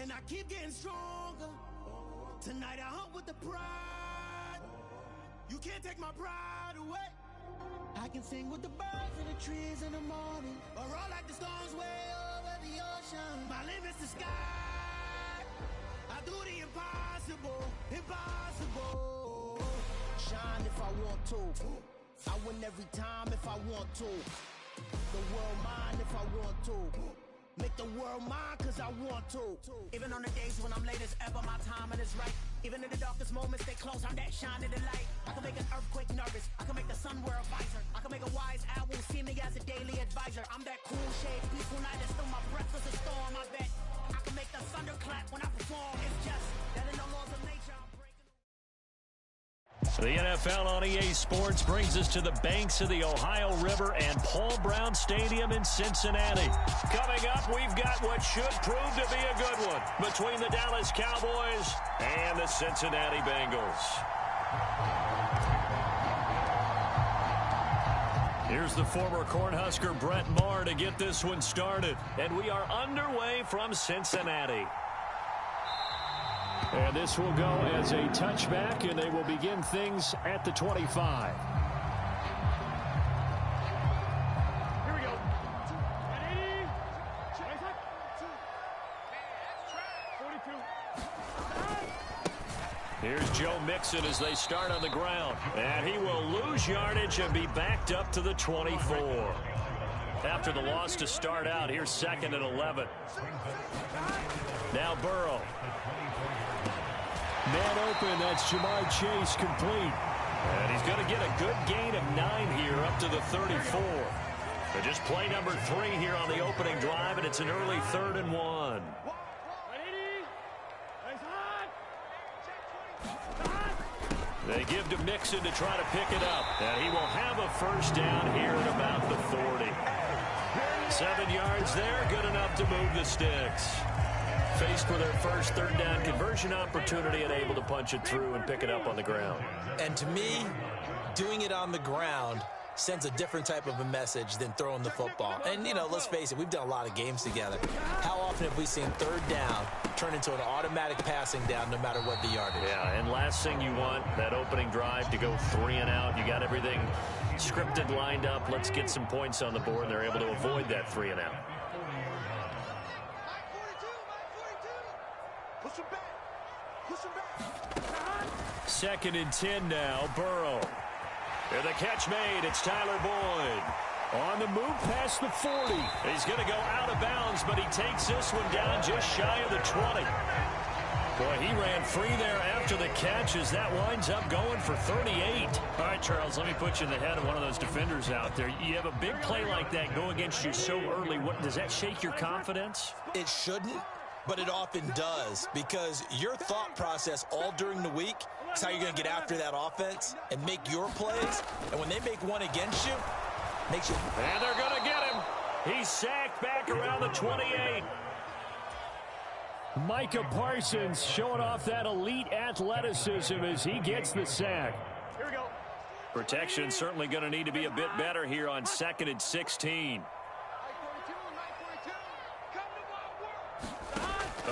and I keep getting stronger. Tonight I hunt with the pride. You can't take my pride away. I can sing with the birds and the trees in the morning, or roll like the storms way over the ocean. My limit's the sky. I do the impossible, impossible. Shine if I want to. I win every time if I want to. The world mine if I want to. Make the world mine cause I want to. Even on the days when I'm late as ever, my timing is right. Even in the darkest moments, they close, I'm that shining the light. I can make an earthquake nervous, I can make the sun wear a visor. I can make a wise owl see me as a daily advisor. I'm that cool shade, peaceful night, and still my breath was a storm, I bet. I can make the thunder clap when I perform. It's just that in the laws of nature, I'm breaking. The NFL on EA Sports brings us to the banks of the Ohio River and Paul Brown Stadium in Cincinnati. Coming up, we've got what should prove to be a good one between the Dallas Cowboys and the Cincinnati Bengals. Here's the former Cornhusker Brett Maher to get this one started. And we are underway from Cincinnati. And this will go as a touchback, and they will begin things at the 25. Here we go. Ready? 42. Here's Joe Mixon as they start on the ground. And he will lose yardage and be backed up to the 24. After the loss to start out, here's 2nd and 11. Now Burrow. Man open, that's Ja'Marr Chase complete. And he's going to get a good gain of 9 here up to the 34. But just play number 3 here on the opening drive, and it's an early 3rd and 1. They give to Mixon to try to pick it up. And he will have a first down here at about the 40. 7 yards there, good enough to move the sticks. Faced with their first 3rd down conversion opportunity and able to punch it through and pick it up on the ground. And to me, doing it on the ground sends a different type of a message than throwing the football. And, you know, let's face it, we've done a lot of games together. How often have we seen 3rd down turn into an automatic passing down no matter what the yardage? Yeah, and last thing you want, that opening drive to go 3 and out. You got everything scripted, lined up. Let's get some points on the board, and they're able to avoid that 3 and out. Second and 10 now, Burrow. And the catch made, it's Tyler Boyd. On the move past the 40. He's going to go out of bounds, but he takes this one down just shy of the 20. Boy, he ran free there after the catch as that winds up going for 38. All right, Charles, let me put you in the head of one of those defenders out there. You have a big play like that go against you so early. Does that shake your confidence? It shouldn't, but it often does, because your thought process all during the week is how you're going to get after that offense and make your plays. And when they make one against you, makes you... And they're going to get him. He's sacked back around the 28. Micah Parsons showing off that elite athleticism as he gets the sack. Here we go. Protection certainly going to need to be a bit better here on 2nd and 16.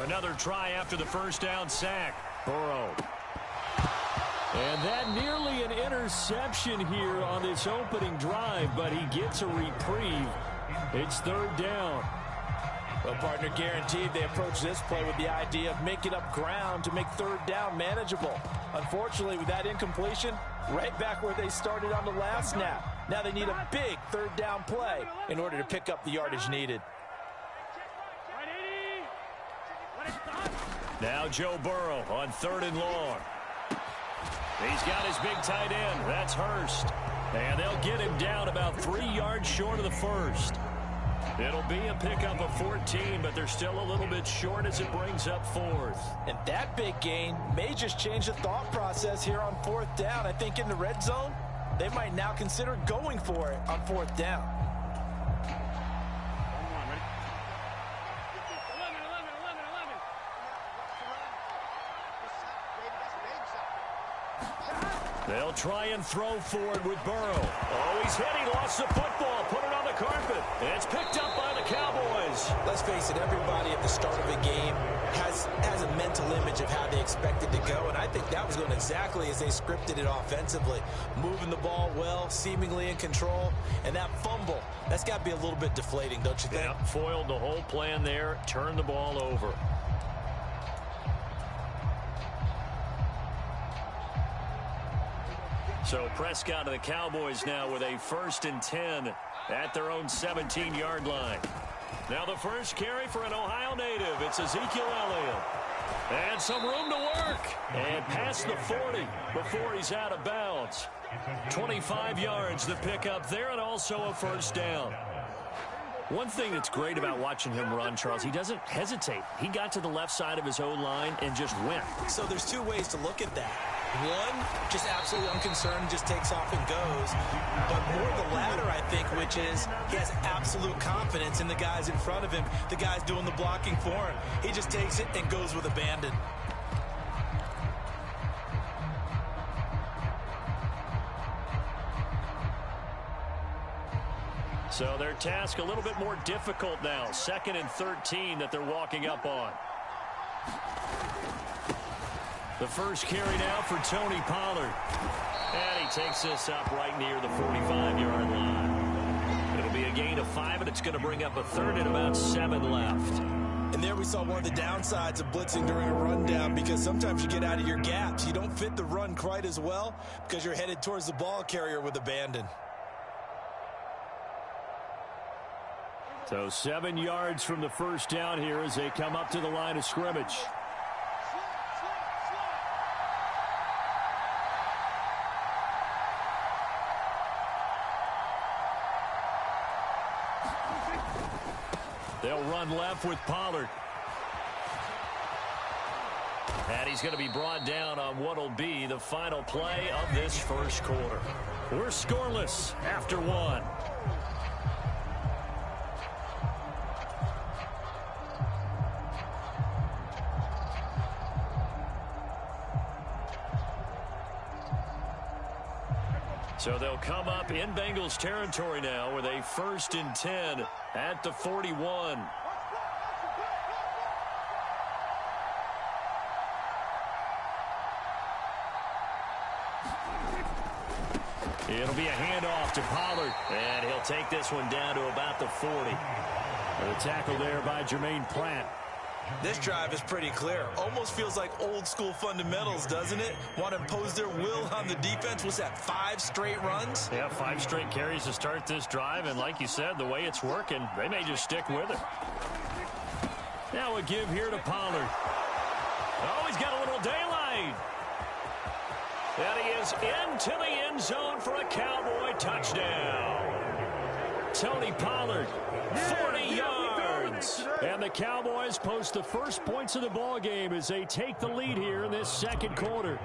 Another try after the first down sack. Burrow. And that nearly an interception here on this opening drive, but he gets a reprieve. It's 3rd down. Well, partner, guaranteed they approach this play with the idea of making up ground to make 3rd down manageable. Unfortunately, with that incompletion, right back where they started on the last snap. Now they need a big 3rd down play in order to pick up the yardage needed. Now Joe Burrow on 3rd and long. He's got his big tight end. That's Hurst. And they'll get him down about 3 yards short of the first. It'll be a pickup of 14, but they're still a little bit short as it brings up 4th. And that big gain may just change the thought process here on 4th down. I think in the red zone, they might now consider going for it on 4th down. They'll try and throw forward with Burrow. Oh, he's hit. He lost the football. Put it on the carpet. And it's picked up by the Cowboys. Let's face it, everybody at the start of a game has advantage of how they expected to go, and I think that was going exactly as they scripted it offensively. Moving the ball well, seemingly in control, and that fumble, that's got to be a little bit deflating, don't you think? Yeah, foiled the whole plan there, turned the ball over. So Prescott and the Cowboys now with a 1st and 10 at their own 17-yard line. Now the first carry for an Ohio native. It's Ezekiel Elliott. And some room to work. And past the 40 before he's out of bounds. 25 yards to pick up there, and also a 1st down. One thing that's great about watching him run, Charles, he doesn't hesitate. He got to the left side of his own line and just went. So there's two ways to look at that. One, just absolutely unconcerned, just takes off and goes. But more the latter, I think, which is he has absolute confidence in the guys in front of him, the guys doing the blocking for him. He just takes it and goes with abandon. So their task a little bit more difficult now. 2nd and 13 that they're walking up on. The first carry now for Tony Pollard. And he takes this up right near the 45-yard line. It'll be a gain of 5, and it's going to bring up a 3rd and about 7 left. And there we saw one of the downsides of blitzing during a rundown, because sometimes you get out of your gaps. You don't fit the run quite as well because you're headed towards the ball carrier with abandon. So 7 yards from the 1st down here as they come up to the line of scrimmage. They'll run left with Pollard. And he's going to be brought down on what will be the final play of this 1st quarter. We're scoreless after 1. So they'll come up in Bengals territory now with a 1st and 10 at the 41. It'll be a handoff to Pollard, and he'll take this one down to about the 40. The tackle there by Jermaine Pratt. This drive is pretty clear. Almost feels like old school fundamentals, doesn't it? Want to impose their will on the defense. Was that 5 straight runs? Yeah, 5 straight carries to start this drive. And like you said, the way it's working, they may just stick with it. Now a give here to Pollard. Oh, he's got a little daylight. And he is into the end zone for a Cowboy touchdown. Tony Pollard, 40 yards. And the Cowboys post the first points of the ball game as they take the lead here in this 2nd quarter.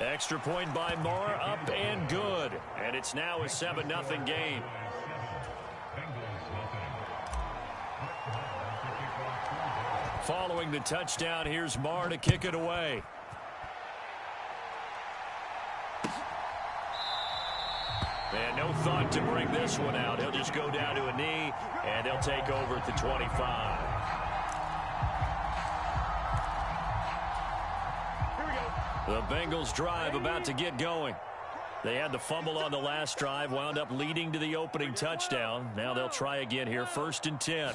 Extra point by Moore, up and good. And it's now a 7-0 game. Following the touchdown, here's Marr to kick it away. And no thought to bring this one out. He'll just go down to a knee, and they'll take over at the 25. The Bengals drive about to get going. They had the fumble on the last drive, wound up leading to the opening touchdown. Now they'll try again here, 1st and 10.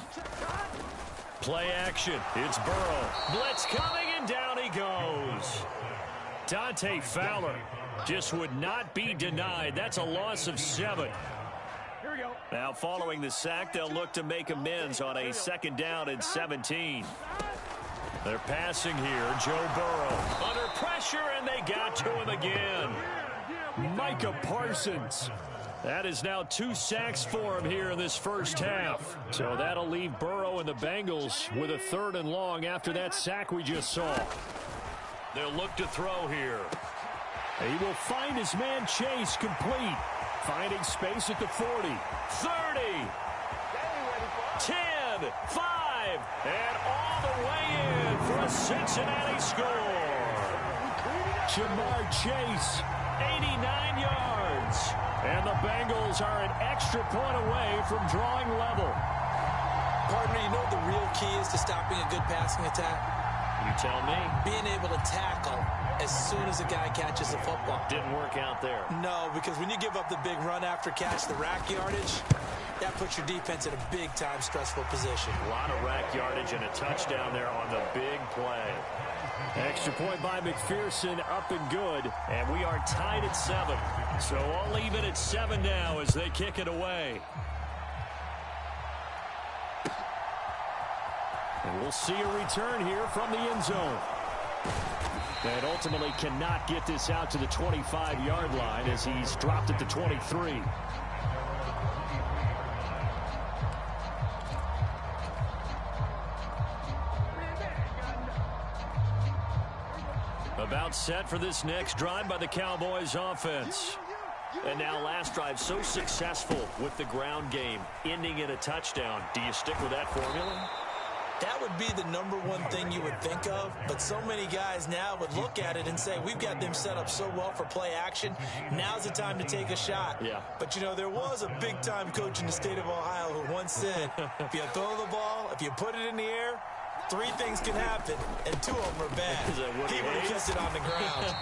Play action. It's Burrow. Blitz coming, and down he goes. Dante Fowler just would not be denied. That's a loss of 7. Here we go. Now following the sack, they'll look to make amends on a 2nd down and 17. They're passing here. Joe Burrow under pressure, and they got to him again. Micah Parsons. That is now 2 sacks for him here in this 1st half. So that'll leave Burrow and the Bengals with a 3rd and long after that sack we just saw. They'll look to throw here. He will find his man Chase complete. Finding space at the 40, 30, 10, 5, and all the way in for a Cincinnati score. Jamar Chase, 89 yards. And the Bengals are an extra point away from drawing level. Pardon key is to stopping a good passing attack? You tell me. Being able to tackle as soon as a guy catches the football. Didn't work out there. No, because when you give up the big run after catch, the rack yardage, that puts your defense in a big-time stressful position. A lot of rack yardage and a touchdown there on the big play. Extra point by McPherson, up and good. And we are tied at 7. So all even at 7 now as they kick it away. And we'll see a return here from the end zone. And ultimately cannot get this out to the 25-yard line as he's dropped at the 23. About set for this next drive by the Cowboys offense. And now last drive so successful with the ground game, ending in a touchdown. Do you stick with that formula? That would be the number one thing you would think of, but so many guys now would look at it and say, we've got them set up so well for play action. Now's the time to take a shot. Yeah. But, you know, there was a big-time coach in the state of Ohio who once said, if you throw the ball, if you put it in the air, 3 things can happen, and 2 of them are bad. He would have kept it on the ground.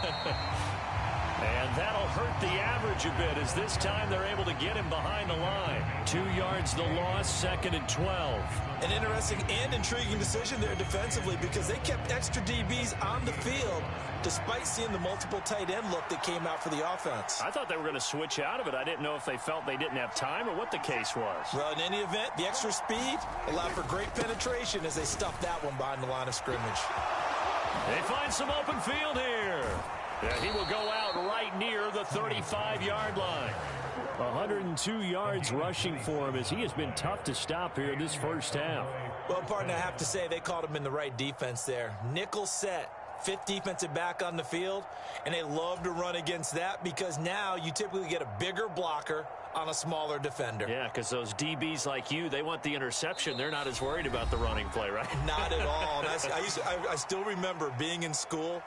And that'll hurt the average a bit as this time they're able to get him behind the line. 2 yards the loss, 2nd and 12. An interesting and intriguing decision there defensively because they kept extra DBs on the field despite seeing the multiple tight end look that came out for the offense. I thought they were going to switch out of it. I didn't know if they felt they didn't have time or what the case was. Well, in any event, the extra speed allowed for great penetration as they stuffed that one behind the line of scrimmage. They find some open field here. Yeah, he will go out right near the 35-yard line. 102 yards rushing for him as he has been tough to stop here this first half. Well, partner, I have to say they called him in the right defense there. Nickel set, 5th defensive back on the field, and they love to run against that because now you typically get a bigger blocker on a smaller defender. Yeah, because those DBs like you, they want the interception. They're not as worried about the running play, right? Not at all. I still remember being in school,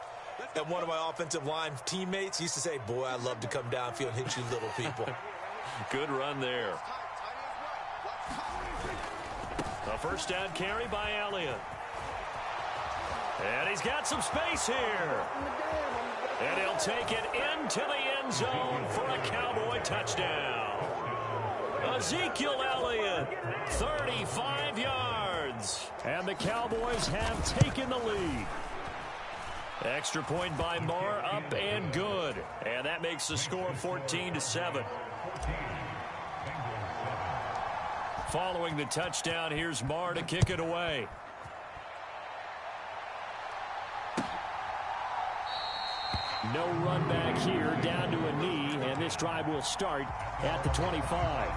and one of my offensive line teammates used to say, boy, I'd love to come downfield and hit you little people. Good run there. A first down carry by Elliott. And he's got some space here. And he'll take it into the end zone for a Cowboy touchdown. Ezekiel Elliott, 35 yards. And the Cowboys have taken the lead. Extra point by Marr, up and good. And that makes the score 14-7. Following the touchdown, here's Marr to kick it away. No run back here, down to a knee, and this drive will start at the 25.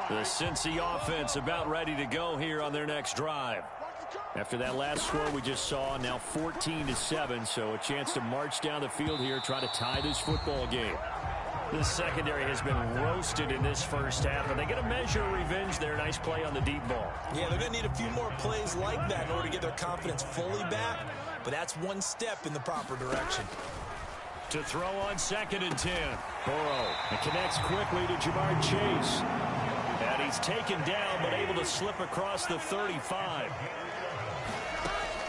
The Cincy offense about ready to go here on their next drive. After that last score we just saw, now 14-7, so a chance to march down the field here, try to tie this football game. This secondary has been roasted in this first half, and they get a measure of revenge there. Nice play on the deep ball. Yeah, they're going to need a few more plays like that in order to get their confidence fully back, but that's one step in the proper direction. To throw on 2nd and 10. Burrow. It connects quickly to Jamar Chase. And he's taken down, but able to slip across the 35.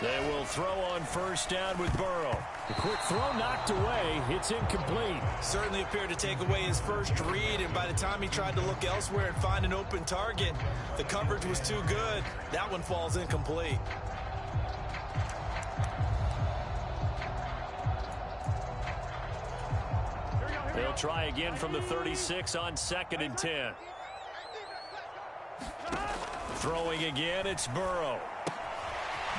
They will throw on first down with Burrow. The quick throw knocked away. It's incomplete. Certainly appeared to take away his first read, and by the time he tried to look elsewhere and find an open target, the coverage was too good. That one falls incomplete. They'll try again from the 36 on 2nd and 10. Throwing again, it's Burrow.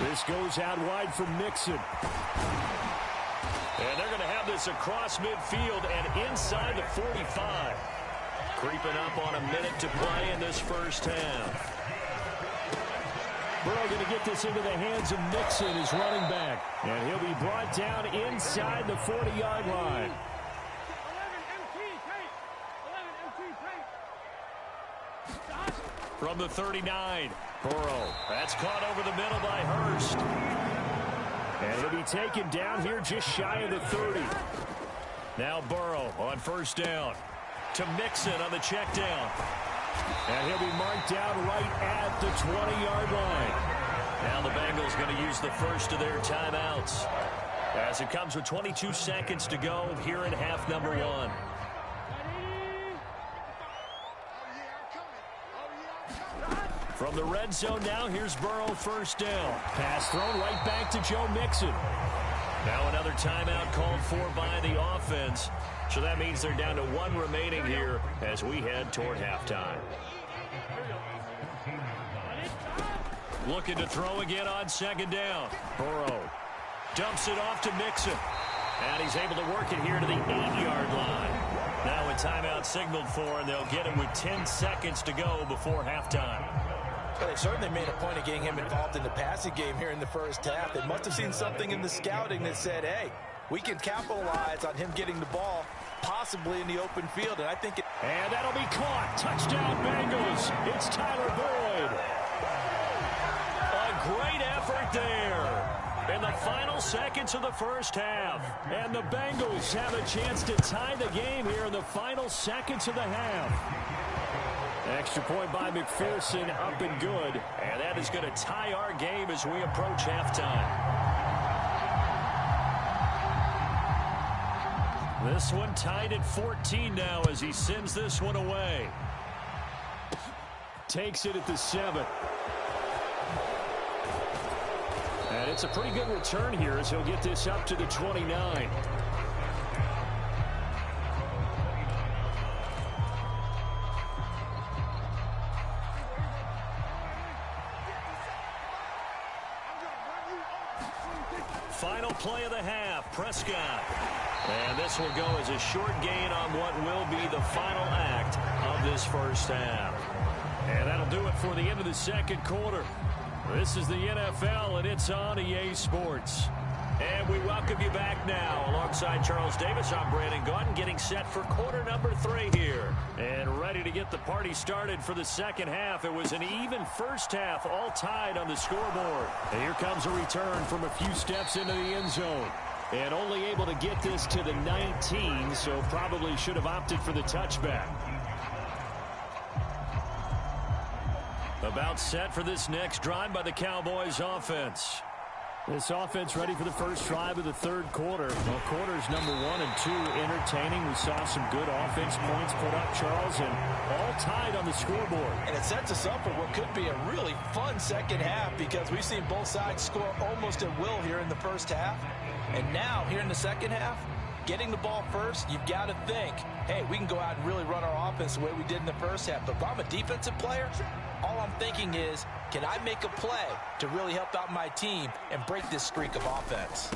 This goes out wide for Mixon. And they're going to have this across midfield and inside the 45. Creeping up on a minute to play in this first half. Burrow going to get this into the hands of Mixon, his running back. And he'll be brought down inside the 40-yard line. From the 39, Burrow. That's caught over the middle by Hurst. And it'll be taken down here just shy of the 30. Now Burrow on first down. To Mixon on the check down. And he'll be marked down right at the 20-yard line. Now the Bengals going to use the first of their timeouts, as it comes with 22 seconds to go here in half number 1. From the red zone now, here's Burrow, first down. Pass thrown right back to Joe Mixon. Now another timeout called for by the offense. So that means they're down to 1 remaining here as we head toward halftime. Looking to throw again on second down. Burrow dumps it off to Mixon. And he's able to work it here to the 8-yard line. Now a timeout signaled for, and they'll get him with 10 seconds to go before halftime. Well, they certainly made a point of getting him involved in the passing game here in the first half. They must have seen something in the scouting that said, hey, we can capitalize on him getting the ball, possibly in the open field. And I think and that'll be caught. Touchdown, Bengals. It's Tyler Boyd. A great effort there in the final seconds of the first half. And the Bengals have a chance to tie the game here in the final seconds of the half. Extra point by McPherson, up and good. And that is going to tie our game as we approach halftime. This one tied at 14 now as he sends this one away. Takes it at the 7. And it's a pretty good return here as he'll get this up to the 29. Final play of the half, Prescott. And this will go as a short gain on what will be the final act of this first half. And that'll do it for the end of the second quarter. This is the NFL, and it's on EA Sports. And we welcome you back now. Alongside Charles Davis, I'm Brandon Gaudin, getting set for quarter number 3 here. And ready to get the party started for the second half. It was an even first half, all tied on the scoreboard. And here comes a return from a few steps into the end zone. And only able to get this to the 19, so probably should have opted for the touchback. About set for this next drive by the Cowboys offense. This offense ready for the first drive of the third quarter. Well, quarters number 1 and 2 entertaining. We saw some good offense points put up, Charles, and all tied on the scoreboard. And it sets us up for what could be a really fun second half because we've seen both sides score almost at will here in the first half. And now, here in the second half, getting the ball first, you've got to think, hey, we can go out and really run our offense the way we did in the first half. But if I'm a defensive player, all I'm thinking is, can I make a play to really help out my team and break this streak of offense?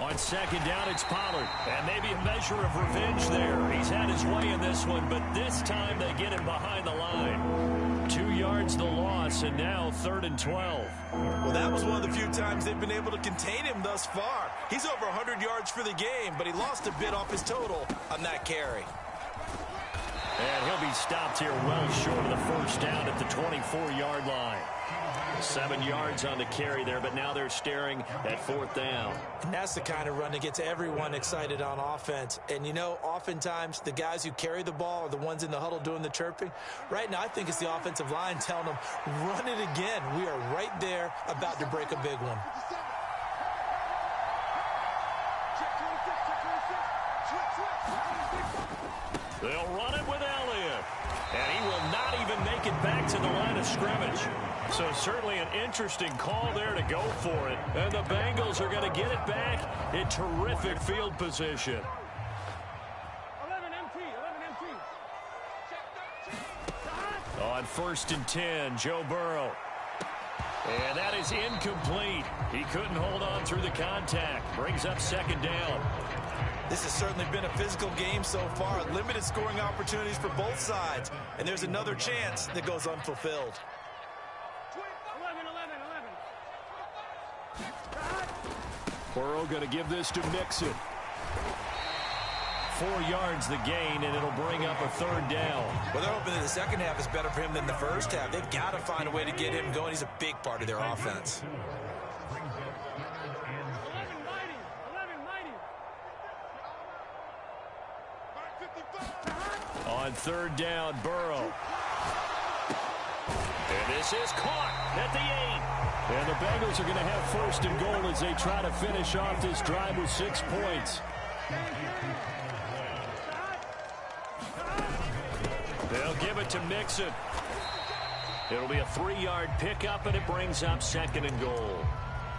On second down, it's Pollard. And maybe a measure of revenge there. He's had his way in this one, but this time they get him behind the line. 2 yards the loss, and now 3rd and 12. Well, that was one of the few times they've been able to contain him thus far. He's over 100 yards for the game, but he lost a bit off his total on that carry. And he'll be stopped here well short of the first down at the 24-yard line. 7 yards on the carry there, but now they're staring at 4th down. And that's the kind of run that gets everyone excited on offense. And, you know, oftentimes the guys who carry the ball are the ones in the huddle doing the chirping. Right now, I think it's the offensive line telling them, run it again. We are right there about to break a big one. They'll run it with Elliott. And he will not even make it back to the line of scrimmage. So certainly an interesting call there to go for it. And the Bengals are going to get it back in terrific field position. 11 MT. On 1st and 10, Joe Burrow. And that is incomplete. He couldn't hold on through the contact. Brings up 2nd down. This has certainly been a physical game so far. Limited scoring opportunities for both sides. And there's another chance that goes unfulfilled. 11. Burrow going to give this to Mixon. 4 yards the gain, and it'll bring up a 3rd down. Well, they're hoping that the second half is better for him than the first half. They've got to find a way to get him going. He's a big part of their offense. 11 mighty. On 3rd down, Burrow. This is caught at the 8. And the Bengals are going to have first and goal as they try to finish off this drive with 6 points. They'll give it to Mixon. It'll be a 3-yard pickup, and it brings up second and goal.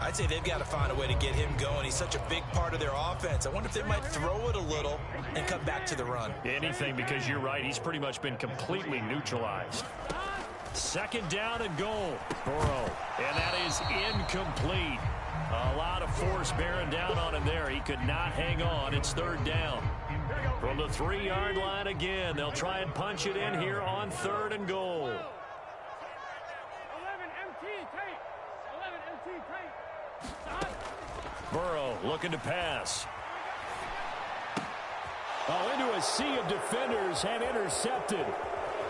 I'd say they've got to find a way to get him going. He's such a big part of their offense. I wonder if they might throw it a little and come back to the run. Anything, because you're right. He's pretty much been completely neutralized. Second down and goal. Burrow. And that is incomplete. A lot of force bearing down on him there. He could not hang on. It's third down. From the 3-yard line again. They'll try and punch it in here on third and goal. 11 MT tape. 11 MT tape. Burrow looking to pass. Oh, into a sea of defenders and intercepted.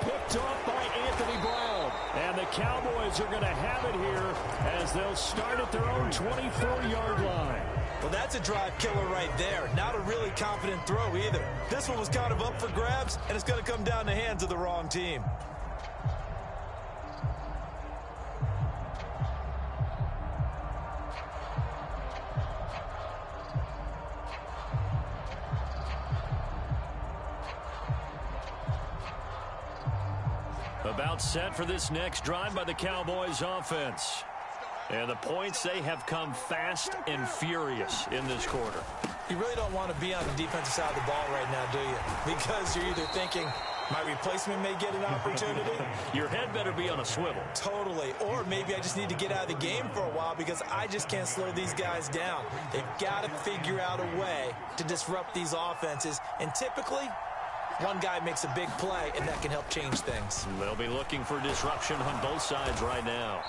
Picked off by Anthony Brown. And the Cowboys are going to have it here as they'll start at their own 24-yard line. Well, that's a drive killer right there. Not a really confident throw either. This one was kind of up for grabs, and it's going to come down the hands of the wrong team. About set for this next drive by the Cowboys offense. And the points, they have come fast and furious in this quarter. You really don't want to be on the defensive side of the ball right now, do you? Because you're either thinking, my replacement may get an opportunity. Your head better be on a swivel. Totally. Or maybe I just need to get out of the game for a while because I just can't slow these guys down. They've got to figure out a way to disrupt these offenses. And typically, one guy makes a big play, and that can help change things. They'll be looking for disruption on both sides right now.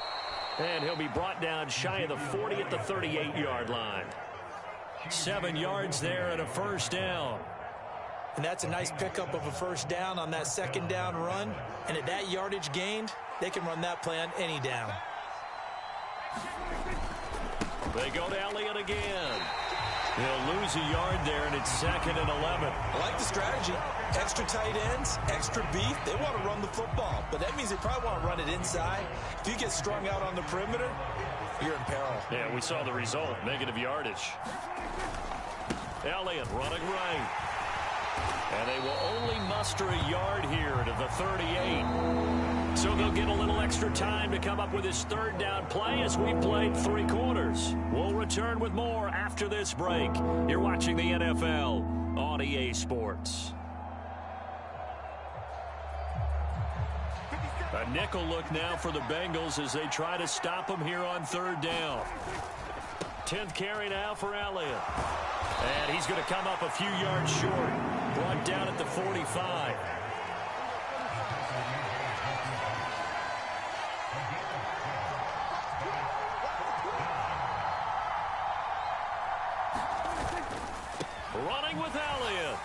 And he'll be brought down shy of the 40 at the 38-yard line. 7 yards there and a first down. And that's a nice pickup of a first down on that second down run. And at that yardage gained, they can run that play on any down. They go to Elliott again. He'll lose a yard there, and it's second and 11. I like the strategy. Extra tight ends, extra beef. They want to run the football, but that means they probably want to run it inside. If you get strung out on the perimeter, you're in peril. Yeah, we saw the result, negative yardage. Elliott running right. And they will only muster a yard here to the 38. So they'll get a little extra time to come up with his third down play as we played 3 quarters. We'll return with more after this break. You're watching the NFL on EA Sports. A nickel look now for the Bengals as they try to stop him here on third down. 10th carry now for Elliott. And he's going to come up a few yards short. Brought down at the 45. Running with Elliott.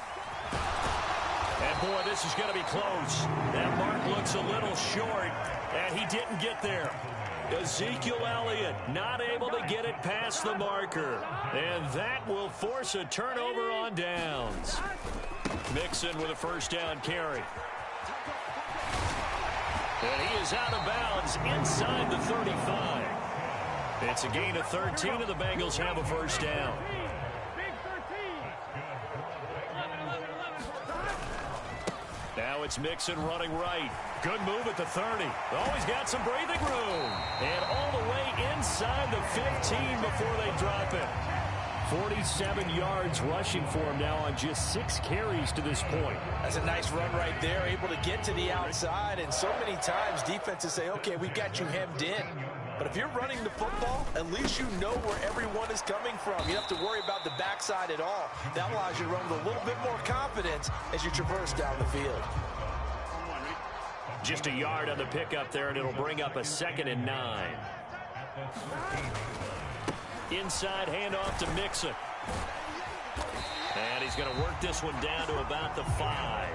And boy, this is going to be close. That mark looks a little short, and he didn't get there. Ezekiel Elliott not able to get it past the marker. And that will force a turnover on downs. Mixon with a first down carry. And he is out of bounds inside the 35. It's a gain of 13, and the Bengals have a first down. Now it's Mixon running right. Good move at the 30. Oh, he's got some breathing room. And all the way inside the 15 before they drop it. 47 yards rushing for him now on just 6 carries to this point. That's a nice run right there, able to get to the outside. And so many times defenses say, okay, we've got you hemmed in. But if you're running the football, at least you know where everyone is coming from. You don't have to worry about the backside at all. That allows you to run with a little bit more confidence as you traverse down the field. Just a yard on the pickup there, and it'll bring up a 2nd and 9. Inside handoff to Mixon. And he's going to work this one down to about the 5.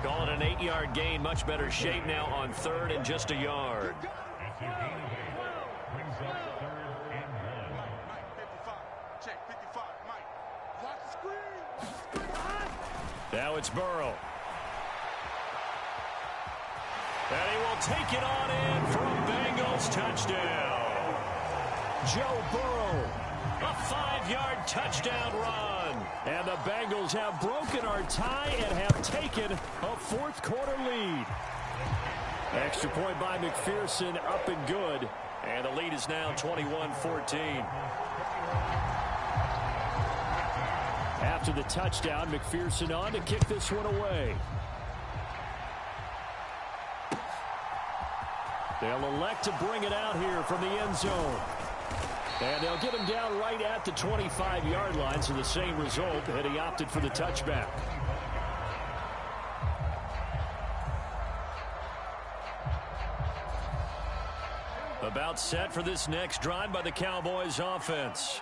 Call it an 8-yard gain. Much better shape now on third and just a yard. Now it's Burrow. And he will take it on in for a Bengals touchdown. Joe Burrow, a 5-yard touchdown run. And the Bengals have broken our tie and have taken a fourth-quarter lead. Extra point by McPherson, up and good. And the lead is now 21-14. After the touchdown, McPherson on to kick this one away. They'll elect to bring it out here from the end zone. And they'll get him down right at the 25-yard line, so the same result, and he opted for the touchback. About set for this next drive by the Cowboys offense.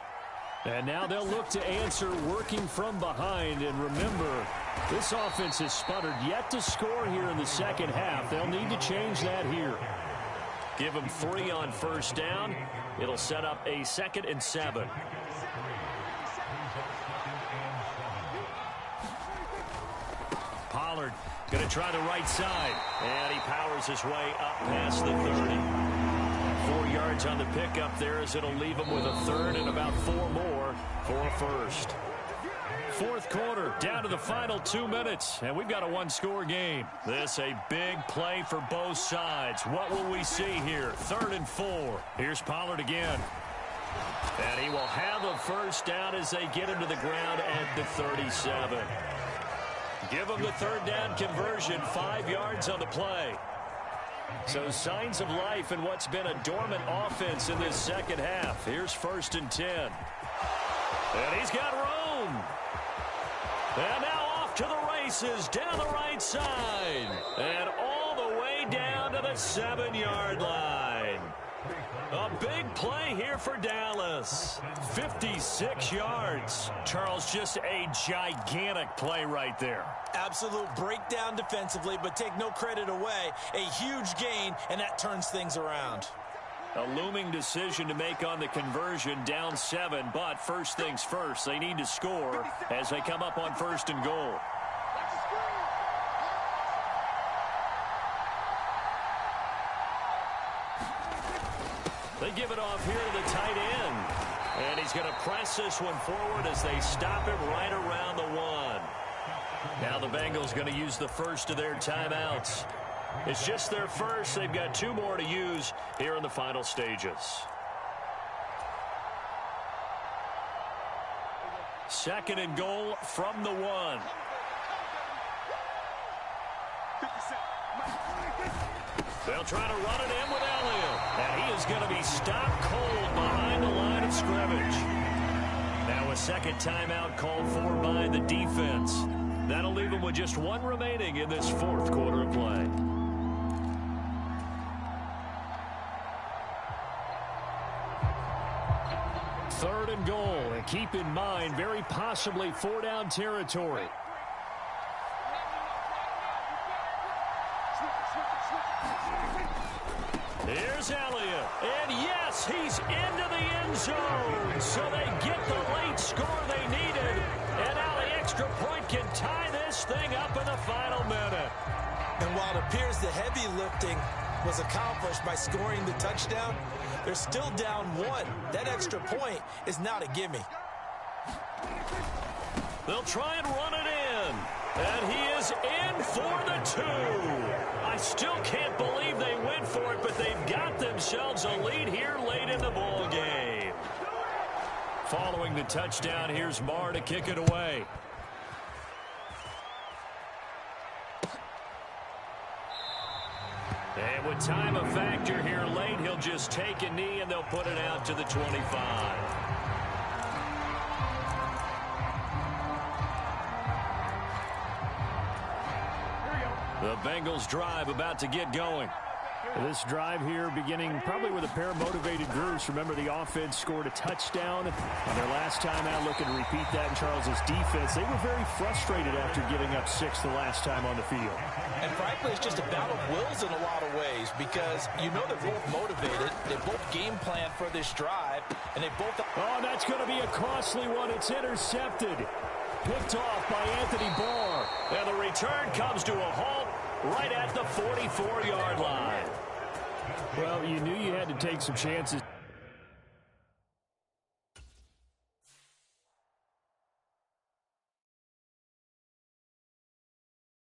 And now they'll look to answer working from behind. And remember, this offense has sputtered yet to score here in the second half. They'll need to change that here. Give them 3 on first down. It'll set up a 2nd and 7. Pollard going to try the right side. And he powers his way up past the 30. 4 yards on the pickup there as it'll leave him with a 3rd and about 4 more for a first. Fourth quarter, down to the final 2 minutes, and we've got a 1-score game. This a big play for both sides. What will we see here? 3rd and 4. Here's Pollard again. And he will have a first down as they get him to the ground at the 37. Give him the 3rd down conversion, 5 yards on the play. So signs of life in what's been a dormant offense in this second half. Here's 1st and 10. And he's got room. And now off to the races down the right side. And all the way down to the 7-yard line. A big play here for Dallas. 56 yards. Charles, just a gigantic play right there. Absolute breakdown defensively, but take no credit away. A huge gain, and that turns things around. A looming decision to make on the conversion, down 7, but first things first, they need to score as they come up on 1st and goal. They give it off here to the tight end. And he's going to press this one forward as they stop him right around the 1. Now the Bengals going to use the first of their timeouts. It's just their first. They've got 2 more to use here in the final stages. 2nd and goal from the 1. They'll try to run it in with Elliott. And he is going to be stopped cold behind the line of scrimmage. Now a 2nd timeout called for by the defense. That'll leave him with just 1 remaining in this 4th quarter of play. Third and goal. And keep in mind, very possibly 4-down territory. Here's Elliott. And yes, he's into the end zone. So they get the late score they needed. And now the extra point can tie this thing up in the final minute. And while it appears the heavy lifting was accomplished by scoring the touchdown, they're still down 1. That extra point is not a gimme. They'll try and run it in. And he is in for the 2. I still can't believe they went for it, but they've got themselves a lead here late in the ball game. Following the touchdown, here's Marr to kick it away. And with time a factor here late, he'll just take a knee and they'll put it out to the 25. The Bengals drive about to get going. This drive here beginning probably with a pair of motivated groups. Remember, the offense scored a touchdown on their last time out, looking to repeat that in Charles's defense. They were very frustrated after giving up 6 the last time on the field. And frankly, it's just a battle of wills in a lot of ways because you know they're both motivated. They both game plan for this drive, and they both... Oh, that's going to be a costly one. It's intercepted. Picked off by Anthony Barr. And the return comes to a halt right at the 44-yard line. Well, you knew you had to take some chances.